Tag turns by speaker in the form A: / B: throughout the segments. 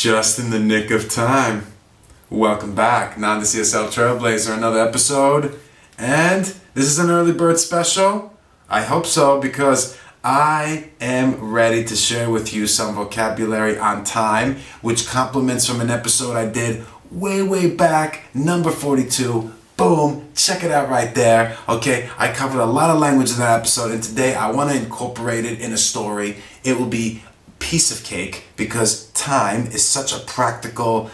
A: Just in the nick of time. Welcome back, Non-CSL Trailblazer, another episode. And this is an early bird special. I hope so, because I am ready to share with you some vocabulary on time, which complements from an episode I did way back, number 42. Boom, check it out right there. Okay, I covered a lot of language in that episode, and today I want to incorporate it in a story. It will be piece of cake because time is such a practical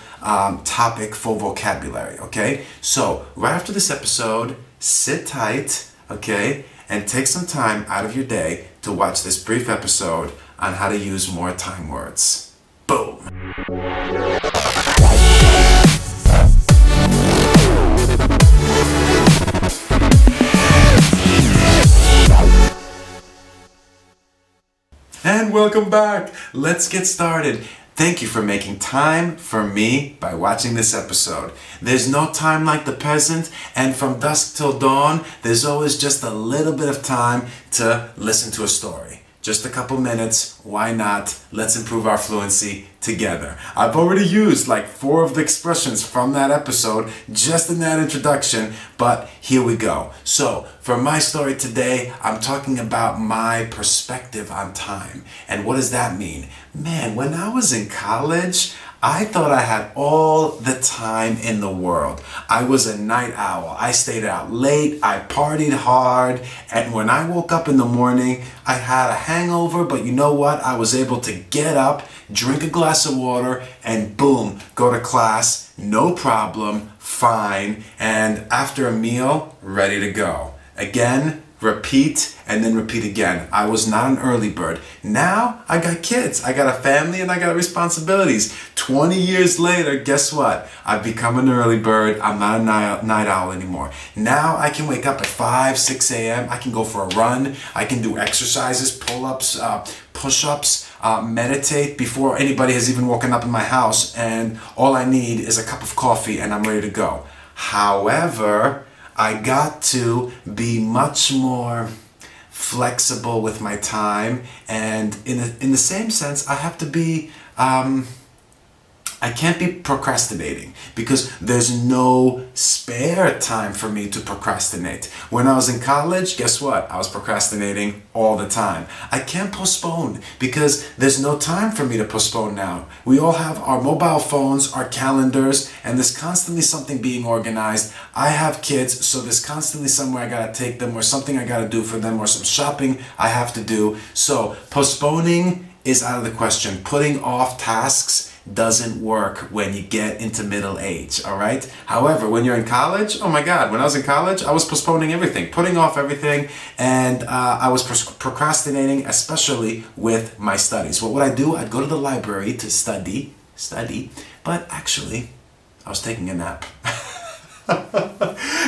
A: topic for vocabulary. Okay, so right after this episode, sit tight, okay, and take some time out of your day to watch this brief episode on how to use more time words. Boom. And welcome back. Let's get started. Thank you for making time for me by watching this episode. There's no time like the present, and from dusk till dawn, there's always just a little bit of time to listen to a story. Just a couple minutes, why not? Let's improve our fluency together. I've already used like 4 of the expressions from that episode just in that introduction, but here we go. So, for my story today, I'm talking about my perspective on time. And what does that mean? Man, when I was in college, I thought I had all the time in the world. I was a night owl. I stayed out late, I partied hard, and when I woke up in the morning, I had a hangover, but you know what? I was able to get up, drink a glass of water, and boom, go to class, no problem, fine, and after a meal, ready to go. Again, repeat, and then repeat again. I was not an early bird. Now, I got kids, I got a family, and I got responsibilities. 20 years later, guess what? I've become an early bird. I'm not a night owl anymore. Now, I can wake up at 5, 6 a.m. I can go for a run. I can do exercises, pull-ups, push-ups, meditate before anybody has even woken up in my house, and all I need is a cup of coffee, and I'm ready to go. However, I got to be much more flexible with my time, and in the same sense, I have to be, I can't be procrastinating because there's no spare time for me to procrastinate. When I was in college, guess what? I was procrastinating all the time. I can't postpone because there's no time for me to postpone now. We all have our mobile phones, our calendars, and there's constantly something being organized. I have kids, so there's constantly somewhere I gotta take them or something I gotta do for them or some shopping I have to do. So postponing is out of the question. Putting off tasks doesn't work when you get into middle age, all right? However, when you're in college, oh my God, when I was in college, I was postponing everything, putting off everything, and I was procrastinating, especially with my studies. What would I do? I'd go to the library to study, but actually, I was taking a nap.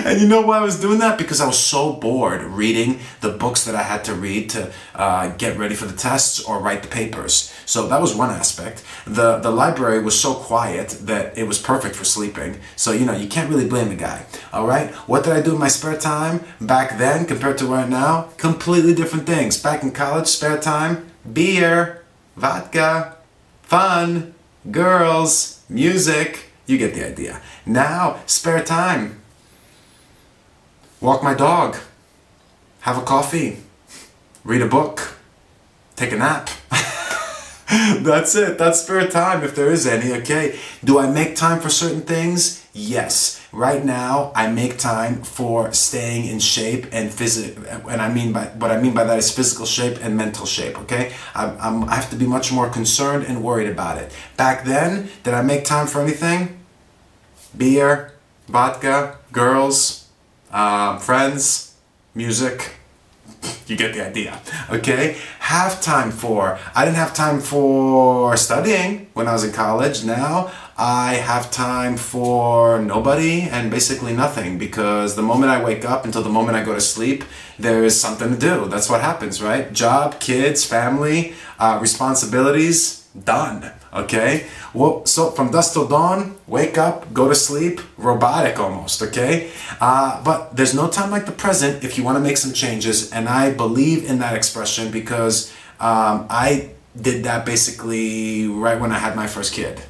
A: And you know why I was doing that? Because I was so bored reading the books that I had to read to get ready for the tests or write the papers. So that was one aspect. The library was so quiet that it was perfect for sleeping. So, you know, you can't really blame the guy. All right? What did I do in my spare time back then compared to right now? Completely different things. Back in college, spare time, beer, vodka, fun, girls, music. You get the idea. Now, spare time. Walk my dog. Have a coffee. Read a book. Take a nap. That's it. That's spare time if there is any, okay? Do I make time for certain things? Yes. Right now, I make time for staying in shape and what I mean by that is physical shape and mental shape, okay? I have to be much more concerned and worried about it. Back then, did I make time for anything? Beer, vodka, girls, friends, music. You get the idea, okay? I didn't have time for studying when I was in college. Now I have time for nobody and basically nothing, because the moment I wake up until the moment I go to sleep, there is something to do. That's what happens, right? Job, kids, family, responsibilities, done. Okay? Well, so from dusk till dawn, wake up, go to sleep, robotic almost, okay? But there's no time like the present if you want to make some changes, and I believe in that expression because I did that basically right when I had my first kid.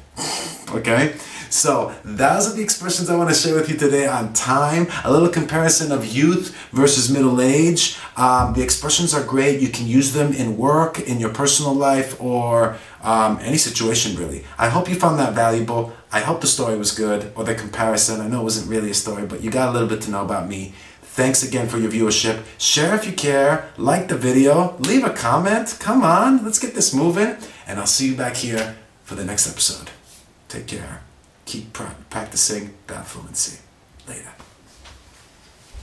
A: Okay? So those are the expressions I want to share with you today on time. A little comparison of youth versus middle age. The expressions are great. You can use them in work, in your personal life, or any situation really. I hope you found that valuable. I hope the story was good, or the comparison. I know it wasn't really a story, but you got a little bit to know about me. Thanks again for your viewership. Share if you care. Like the video. Leave a comment. Come on, let's get this moving. And I'll see you back here for the next episode. Take care. Keep practicing that fluency. Later.